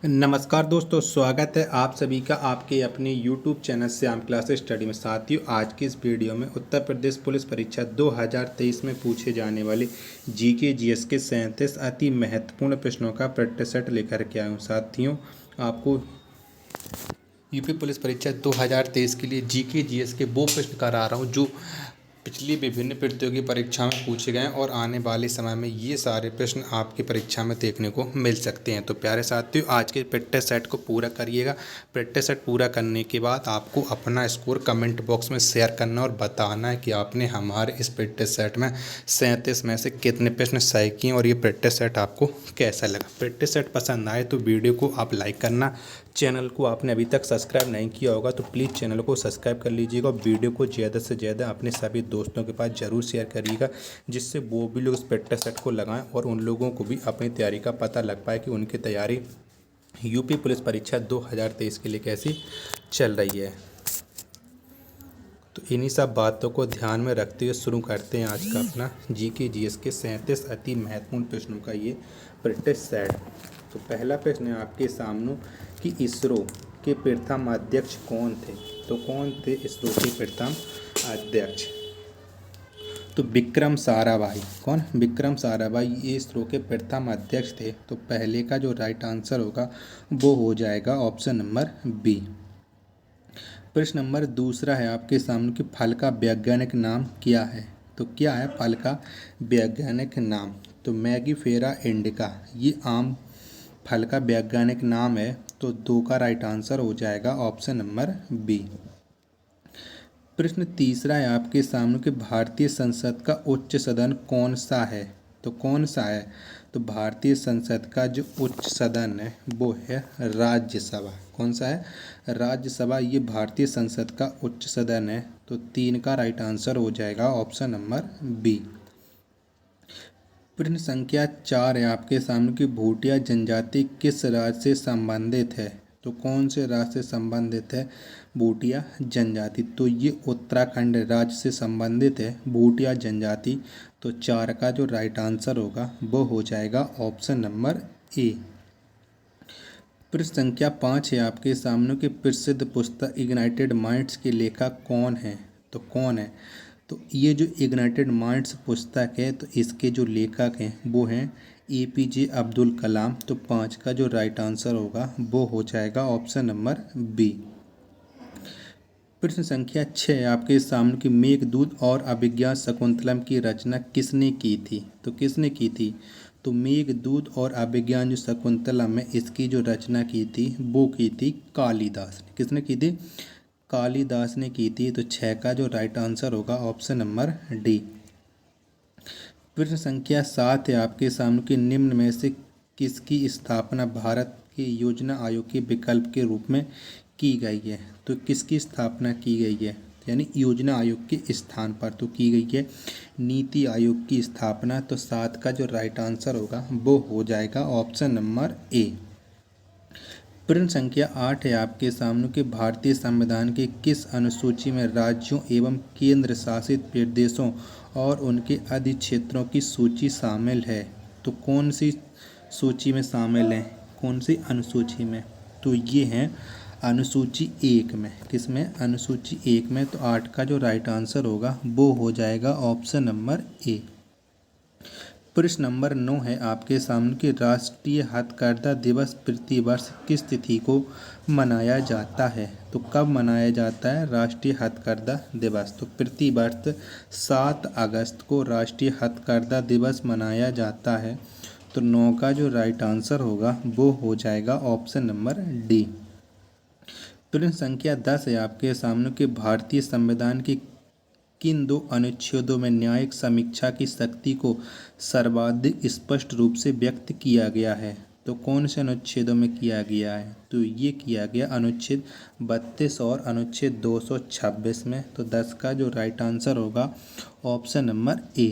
नमस्कार दोस्तों, स्वागत है आप सभी का आपके अपने YouTube channel Shyam classes study में। साथियों, आज की इस वीडियो में उत्तर प्रदेश पुलिस परीक्षा 2023 में पूछे जाने वाले जीके जीएस के 37 अति महत्वपूर्ण प्रश्नों का प्रैक्टिस सेट लेकर के आया हूँ। साथियों, आपको यूपी पुलिस परीक्षा 2023 के लिए जीके जीएस के वो प्रश्न करा रहा हूँ जो पिछली विभिन्न प्रतियोगी परीक्षा में पूछे गए हैं और आने वाले समय में ये सारे प्रश्न आपकी परीक्षा में देखने को मिल सकते हैं। तो प्यारे साथियों, आज के प्रैक्टिस सेट को पूरा करिएगा। प्रैक्टिस सेट पूरा करने के बाद आपको अपना स्कोर कमेंट बॉक्स में शेयर करना और बताना है कि आपने हमारे इस प्रैक्टिस सेट में 37 में से कितने प्रश्न सही किए और ये प्रैक्टिस सेट आपको कैसा लगा। प्रैक्टिस सेट पसंद आए तो वीडियो को आप लाइक करना। चैनल को आपने अभी तक सब्सक्राइब नहीं किया होगा तो प्लीज़ चैनल को सब्सक्राइब कर लीजिएगा और वीडियो को ज़्यादा से ज़्यादा अपने सभी दोस्तों के पास ज़रूर शेयर करिएगा, जिससे वो भी लोग उस प्रैक्टिस सेट को लगाएं और उन लोगों को भी अपनी तैयारी का पता लग पाए कि उनकी तैयारी यूपी पुलिस परीक्षा 2023 के लिए कैसी चल रही है। तो इन्हीं सब बातों को ध्यान में रखते हुए शुरू करते हैं आज का अपना जीके जीएस के 37 अति महत्वपूर्ण प्रश्नों का ये प्रैक्टिस सेट। तो पहला प्रश्न है आपके सामने कि इसरो के प्रथम अध्यक्ष कौन थे। तो कौन थे इसरो के प्रथम अध्यक्ष? तो विक्रम साराभाई। कौन? विक्रम साराभाई ये इसरो के प्रथम अध्यक्ष थे। तो पहले का जो राइट आंसर होगा वो हो जाएगा ऑप्शन नंबर बी। प्रश्न नंबर दूसरा है आपके सामने कि फल का वैज्ञानिक नाम क्या है। तो क्या है फल का वैज्ञानिक नाम? तो मैगीफेरा इंडिका ये आम फल का वैज्ञानिक नाम है। तो दो का राइट आंसर हो जाएगा ऑप्शन नंबर बी। प्रश्न तीसरा है आपके सामने कि भारतीय संसद का उच्च सदन कौन सा है। तो कौन सा है? तो भारतीय संसद का जो उच्च सदन है वो है राज्यसभा। कौन सा है? राज्यसभा ये भारतीय संसद का उच्च सदन है। तो तीन का राइट आंसर हो जाएगा ऑप्शन नंबर बी। प्रश्न संख्या 4 है आपके सामने कि भूटिया जनजाति किस राज्य से संबंधित है। तो कौन से राज्य से संबंधित है भूटिया जनजाति? तो ये उत्तराखंड राज्य से संबंधित है भूटिया जनजाति। तो 4 का जो राइट आंसर होगा वो हो जाएगा ऑप्शन नंबर ए। प्रश्न संख्या 5 है आपके सामने कि प्रसिद्ध पुस्तक इग्नाइटेड माइंड्स के लेखक कौन है। तो कौन है? तो ये जो इग्नाइटेड माइंड्स पुस्तक है तो इसके जो लेखक हैं वो हैं एपीजे अब्दुल कलाम। तो 5 का जो राइट आंसर होगा वो हो जाएगा ऑप्शन नंबर बी। प्रश्न संख्या 6 है आपके सामने कि मेघदूत और अभिज्ञान शकुंतलम की रचना किसने की थी। तो किसने की थी? तो मेघदूत और अभिज्ञान जो शकुंतलम है इसकी जो रचना की थी वो की थी कालिदास ने। किसने की थी? कालिदास ने की थी। तो 6 का जो राइट आंसर होगा ऑप्शन नंबर डी। प्रश्न संख्या 7 है आपके सामने कि निम्न में से किसकी स्थापना भारत के योजना आयोग के विकल्प के रूप में की गई है। तो किसकी स्थापना की गई है यानी योजना आयोग के स्थान पर तो की गई है नीति आयोग की स्थापना। तो 7 का जो राइट आंसर होगा वो हो जाएगा ऑप्शन नंबर ए। प्रश्न संख्या 8 है आपके सामने कि भारतीय संविधान के किस अनुसूची में राज्यों एवं केंद्र शासित प्रदेशों और उनके अधिक्षेत्रों की सूची शामिल है। तो कौन सी सूची में शामिल है? कौन सी अनुसूची में? तो ये हैं अनुसूची 1 में। किस में? अनुसूची 1 में। तो 8 का जो राइट आंसर होगा वो हो जाएगा ऑप्शन नंबर ए। प्रश्न नंबर 9 है आपके सामने कि राष्ट्रीय हथकरघा दिवस प्रतिवर्ष किस तिथि को मनाया जाता है। तो कब मनाया जाता है राष्ट्रीय हथकरघा दिवस? तो प्रतिवर्ष 7 अगस्त को राष्ट्रीय हथकरघा दिवस मनाया जाता है। तो 9 का जो राइट आंसर होगा वो हो जाएगा ऑप्शन नंबर डी। प्रश्न संख्या 10 है आपके सामने कि भारतीय संविधान के किन दो अनुच्छेदों में न्यायिक समीक्षा की शक्ति को सर्वाधिक स्पष्ट रूप से व्यक्त किया गया है। तो कौन से अनुच्छेदों में किया गया है? तो ये किया गया अनुच्छेद 32 और अनुच्छेद 226 में। तो 10 का जो राइट आंसर होगा ऑप्शन नंबर ए।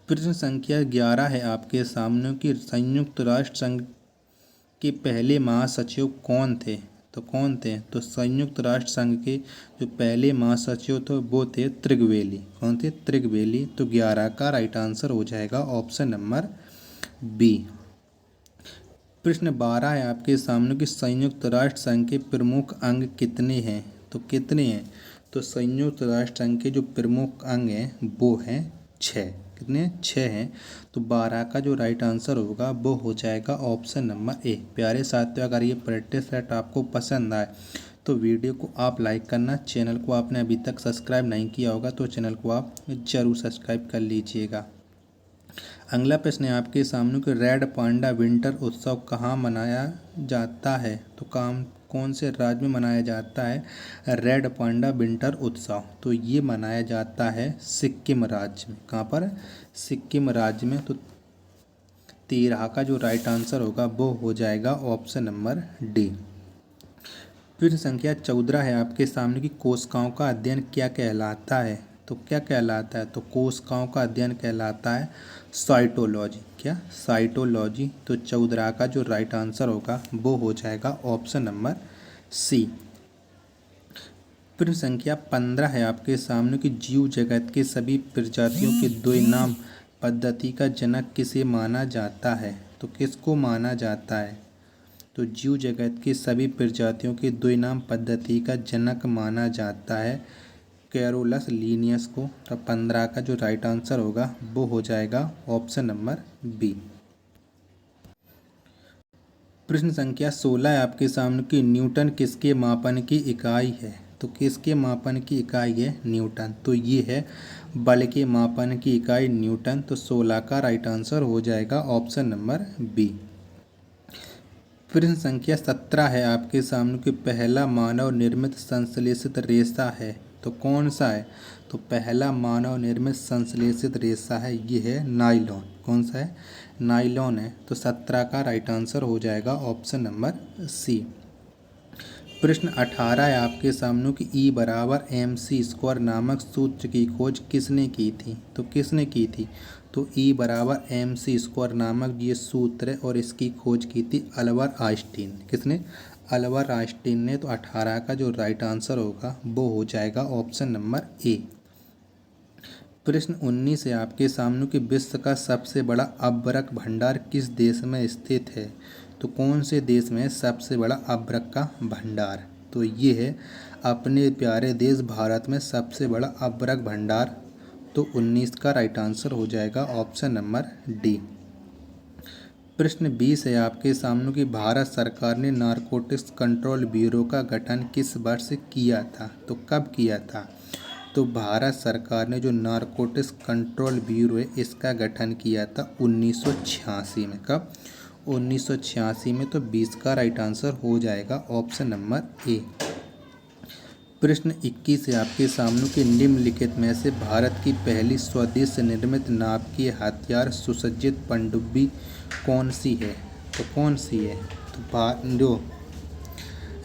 प्रश्न संख्या 11 है आपके सामने कि संयुक्त राष्ट्र संघ के पहले महासचिव कौन थे। तो कौन थे? तो संयुक्त राष्ट्र संघ के जो पहले महासचिव थे वो थे त्रिगवेली। कौन थे? त्रिगवेली। तो 11 का राइट आंसर हो जाएगा ऑप्शन नंबर बी। प्रश्न 12 है आपके सामने कि संयुक्त राष्ट्र संघ के प्रमुख अंग कितने हैं? तो कितने हैं? तो संयुक्त राष्ट्र संघ के जो प्रमुख अंग हैं वो हैं 6। कितने हैं? 6 हैं। तो 12 का जो राइट आंसर होगा वो हो जाएगा ऑप्शन नंबर ए। प्यारे साथियों, अगर ये प्रैक्टिस सेट आपको पसंद आए तो वीडियो को आप लाइक करना। चैनल को आपने अभी तक सब्सक्राइब नहीं किया होगा तो चैनल को आप ज़रूर सब्सक्राइब कर लीजिएगा। अगला प्रश्न है आपके सामने कि रेड पांडा विंटर उत्सव कहाँ मनाया जाता है? तो कौन से राज्य में मनाया जाता है रेड पांडा विंटर उत्सव? तो ये मनाया जाता है सिक्किम राज्य में। कहाँ पर? सिक्किम राज्य में। तो 13 का जो राइट आंसर होगा वो हो जाएगा ऑप्शन नंबर डी। प्रश्न संख्या 14 है आपके सामने कि कोशिकाओं का अध्ययन क्या कहलाता है? तो क्या कहलाता है? तो कोशिकाओं का अध्ययन कहलाता है साइटोलॉजी। क्या? साइटोलॉजी। तो 14 का जो राइट आंसर होगा वो हो जाएगा ऑप्शन नंबर सी। प्रश्न संख्या 15 है आपके सामने कि जीव जगत के सभी प्रजातियों के द्विनाम पद्धति का जनक किसे माना जाता है? तो किसको माना जाता है? तो जीव जगत की सभी प्रजातियों की द्विनाम पद्धति का जनक माना जाता है कैरोलस लीनियस को। तो 15 का जो राइट आंसर होगा वो हो जाएगा ऑप्शन नंबर बी। प्रश्न संख्या 16 है आपके सामने कि न्यूटन किसके मापन की इकाई है? तो किसके मापन की इकाई है न्यूटन? तो ये है बल के मापन की इकाई न्यूटन। तो 16 का राइट आंसर हो जाएगा ऑप्शन नंबर बी। प्रश्न संख्या 17 है आपके सामने कि पहला मानव निर्मित संश्लेषित रेशा है तो कौन सा है? तो पहला मानव निर्मित संश्लेषित रेशा है ये है नाइलॉन। कौन सा है? नाइलॉन है। तो 17 का राइट आंसर हो जाएगा ऑप्शन नंबर सी। प्रश्न 18 है आपके सामने कि E बराबर mc² नामक सूत्र की खोज किसने की थी? तो किसने की थी? तो E बराबर mc² नामक ये सूत्र है और इसकी खोज की थी अल्बर्ट आइंस्टीन। किसने? अल्बर्ट आइंस्टीन ने। तो 18 का जो राइट आंसर होगा वो हो जाएगा ऑप्शन नंबर ए। प्रश्न 19 है आपके सामने कि विश्व का सबसे बड़ा अभ्रक भंडार किस देश में स्थित है? तो कौन से देश में सबसे बड़ा अभ्रक का भंडार? तो ये है अपने प्यारे देश भारत में सबसे बड़ा अभ्रक भंडार। तो 19 का राइट आंसर हो जाएगा ऑप्शन नंबर डी। प्रश्न 20 है आपके सामने कि भारत सरकार ने नारकोटिक्स कंट्रोल ब्यूरो का गठन किस वर्ष किया था? तो कब किया था? तो भारत सरकार ने जो नारकोटिक्स कंट्रोल ब्यूरो है इसका गठन किया था 1986 में। कब? 1986 में। तो 20 का राइट आंसर हो जाएगा ऑप्शन नंबर ए। प्रश्न 21 है आपके सामने कि निम्नलिखित में से भारत की पहली स्वदेश निर्मित नाव की हथियार सुसज्जित पनडुब्बी कौन सी है? तो कौन सी है? तो जो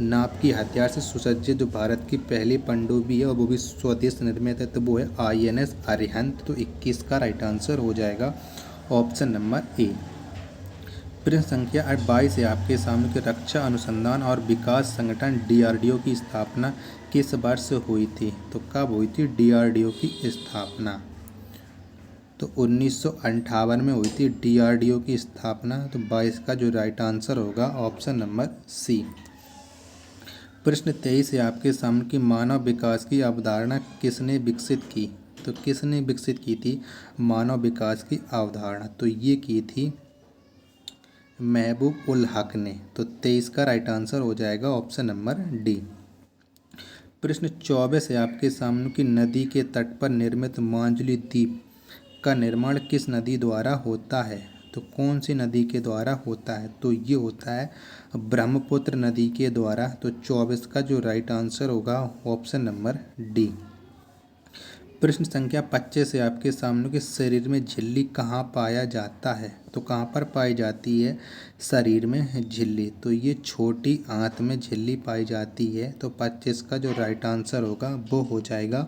नाव की हथियार से सुसज्जित जो भारत की पहली पनडुब्बी है और वो भी स्वदेश निर्मित है तो वो है INS अरिहंत। तो 21 का राइट आंसर हो जाएगा ऑप्शन नंबर ए। प्रश्न संख्या 22 है आपके सामने कि रक्षा अनुसंधान और विकास संगठन DRDO की स्थापना किस वर्ष हुई थी? तो कब हुई थी DRDO की स्थापना? तो 1958 में हुई थी DRDO की स्थापना। तो 22 का जो राइट आंसर होगा ऑप्शन नंबर सी। प्रश्न 23 है आपके सामने कि मानव विकास की अवधारणा किसने विकसित की? तो किसने विकसित की थी मानव विकास की अवधारणा? तो ये की थी महबूब उल हक ने। तो 23 का राइट आंसर हो जाएगा ऑप्शन नंबर डी। प्रश्न 24 है आपके सामने कि नदी के तट पर निर्मित मांजुली द्वीप का निर्माण किस नदी द्वारा होता है? तो कौन सी नदी के द्वारा होता है? तो ये होता है ब्रह्मपुत्र नदी के द्वारा। तो 24 का जो राइट आंसर होगा ऑप्शन नंबर डी। प्रश्न संख्या 25 है आपके सामने कि शरीर में झिल्ली कहाँ पाया जाता है? तो कहाँ पर पाई जाती है शरीर में झिल्ली? तो ये छोटी आंत में झिल्ली पाई जाती है। तो 25 का जो राइट आंसर होगा वो हो जाएगा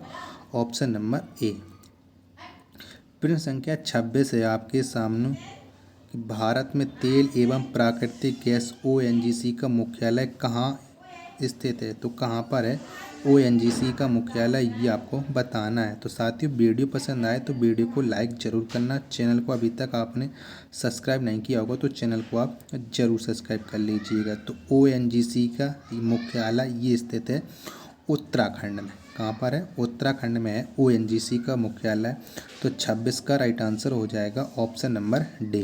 ऑप्शन नंबर ए। प्रश्न संख्या 26 है आपके सामने कि भारत में तेल एवं प्राकृतिक गैस ONGC का मुख्यालय कहाँ स्थित है? तो कहाँ पर है ONGC का मुख्यालय ये आपको बताना है। तो साथियों वीडियो पसंद आए तो वीडियो को लाइक ज़रूर करना। चैनल को अभी तक आपने सब्सक्राइब नहीं किया होगा तो चैनल को आप ज़रूर सब्सक्राइब कर लीजिएगा। तो ONGC का मुख्यालय ये स्थित है उत्तराखंड में। कहाँ पर है? उत्तराखंड में है ONGC का मुख्यालय। तो 26 का राइट आंसर हो जाएगा ऑप्शन नंबर डी।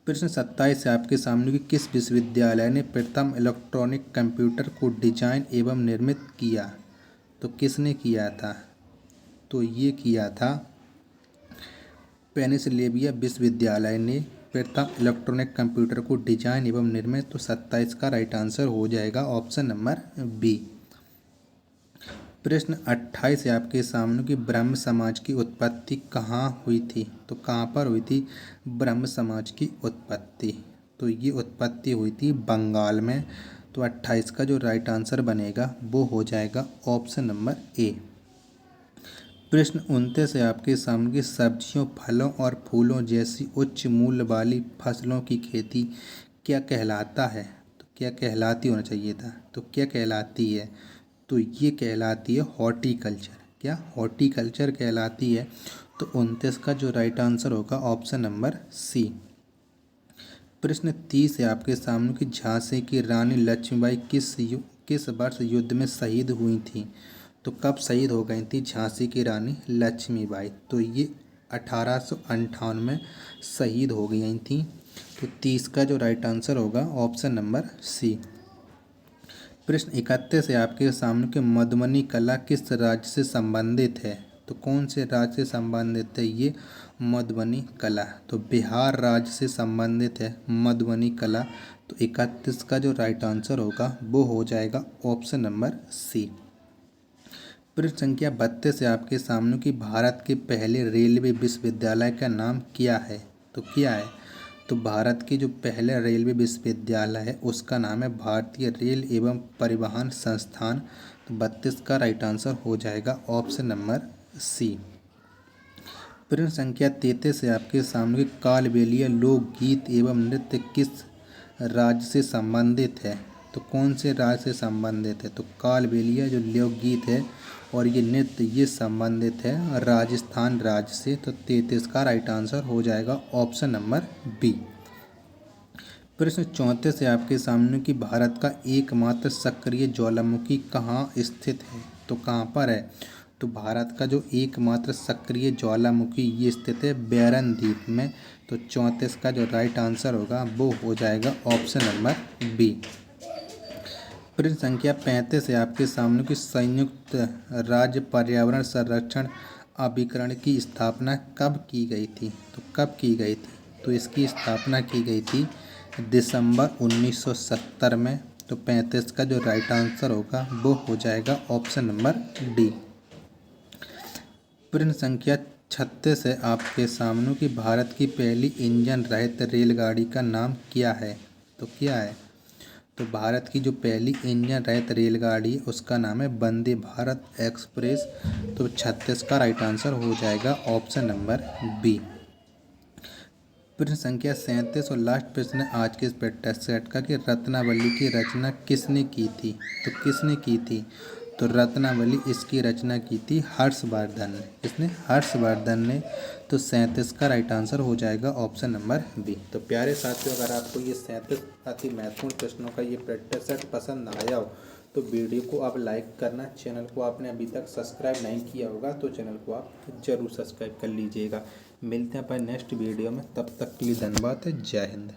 प्रश्न 27 से आपके सामने कि किस विश्वविद्यालय ने प्रथम इलेक्ट्रॉनिक कंप्यूटर को डिजाइन एवं निर्मित किया? तो किसने किया था? तो ये किया था पेनिसिल्वेनिया विश्वविद्यालय ने प्रथम इलेक्ट्रॉनिक कंप्यूटर को डिजाइन एवं निर्मित। तो 27 का राइट आंसर हो जाएगा ऑप्शन नंबर बी। प्रश्न 28 है आपके सामने कि ब्रह्म समाज की उत्पत्ति कहाँ हुई थी? तो कहाँ पर हुई थी ब्रह्म समाज की उत्पत्ति? तो ये उत्पत्ति हुई थी बंगाल में। तो 28 का जो राइट आंसर बनेगा वो हो जाएगा ऑप्शन नंबर ए। प्रश्न 29 है आपके सामने कि सब्जियों फलों और फूलों जैसी उच्च मूल्य वाली फसलों की खेती क्या कहलाता है? तो क्या कहलाती होना चाहिए था? तो क्या कहलाती है? तो ये कहलाती है हॉर्टिकल्चर। क्या? हॉर्टिकल्चर कहलाती है। तो 29 का जो राइट आंसर होगा ऑप्शन नंबर सी। प्रश्न 30 है आपके सामने कि झांसी की रानी लक्ष्मीबाई किस वर्ष युद्ध में शहीद हुई थी? तो कब शहीद हो गई थी झांसी की रानी लक्ष्मीबाई? तो ये 1858 में शहीद हो गई थी। तो 30 का जो राइट आंसर होगा ऑप्शन नंबर सी। प्रश्न 31 है आपके सामने कि मधुबनी कला किस राज्य से संबंधित है? तो कौन से राज्य से संबंधित है ये मधुबनी कला? तो बिहार राज्य से संबंधित है मधुबनी कला। तो 31 का जो राइट आंसर होगा वो हो जाएगा ऑप्शन नंबर सी। प्रश्न संख्या 32 है आपके सामने कि भारत के पहले रेलवे विश्वविद्यालय का नाम क्या है? तो क्या है? तो भारत के जो पहले रेलवे विश्वविद्यालय है उसका नाम है भारतीय रेल एवं परिवहन संस्थान। तो 32 का राइट आंसर हो जाएगा ऑप्शन नंबर सी। प्रश्न संख्या 33 है आपके सामने कालबेलिया लोकगीत एवं नृत्य किस राज्य से संबंधित है? तो कौन से राज्य से संबंधित है? तो कालबेलिया जो लोकगीत है और ये नृत्य ये संबंधित है राजस्थान राज्य से। तो 33 का राइट आंसर हो जाएगा ऑप्शन नंबर बी। प्रश्न 34 है आपके सामने कि भारत का एकमात्र सक्रिय ज्वालामुखी कहाँ स्थित है? तो कहाँ पर है? तो भारत का जो एकमात्र सक्रिय ज्वालामुखी ये स्थित है बैरन द्वीप में। तो 34 का जो राइट आंसर होगा वो हो जाएगा ऑप्शन नंबर बी। प्रश्न संख्या 35 है आपके सामने कि संयुक्त राज्य पर्यावरण संरक्षण अभिकरण की स्थापना कब की गई थी? तो कब की गई थी? तो इसकी स्थापना की गई थी दिसंबर 1970 में। तो 35 का जो राइट आंसर होगा वो हो जाएगा ऑप्शन नंबर डी। प्रश्न संख्या 36 है आपके सामने कि भारत की पहली इंजन रहित रेलगाड़ी का नाम क्या है? तो क्या है? तो भारत की जो पहली इंजन रहित रेलगाड़ी है उसका नाम है वंदे भारत एक्सप्रेस। तो 36 का राइट आंसर हो जाएगा ऑप्शन नंबर बी। प्रश्न संख्या 37 और लास्ट प्रश्न है आज के इस प्रैक्टिस सेट का कि रत्नावली की रचना किसने की थी? तो किसने की थी? तो रत्नावली इसकी रचना की थी हर्षवर्धन ने। किसने? हर्षवर्धन ने। तो 37 का राइट आंसर हो जाएगा ऑप्शन नंबर बी। तो प्यारे साथियों अगर आपको ये 37 अति महत्वपूर्ण प्रश्नों का ये प्रैक्टिस सेट पसंद आया हो तो वीडियो को आप लाइक करना। चैनल को आपने अभी तक सब्सक्राइब नहीं किया होगा तो चैनल को आप जरूर सब्सक्राइब कर लीजिएगा। मिलते हैं अपन नेक्स्ट वीडियो में, तब तक के लिए धन्यवाद। जय हिंद।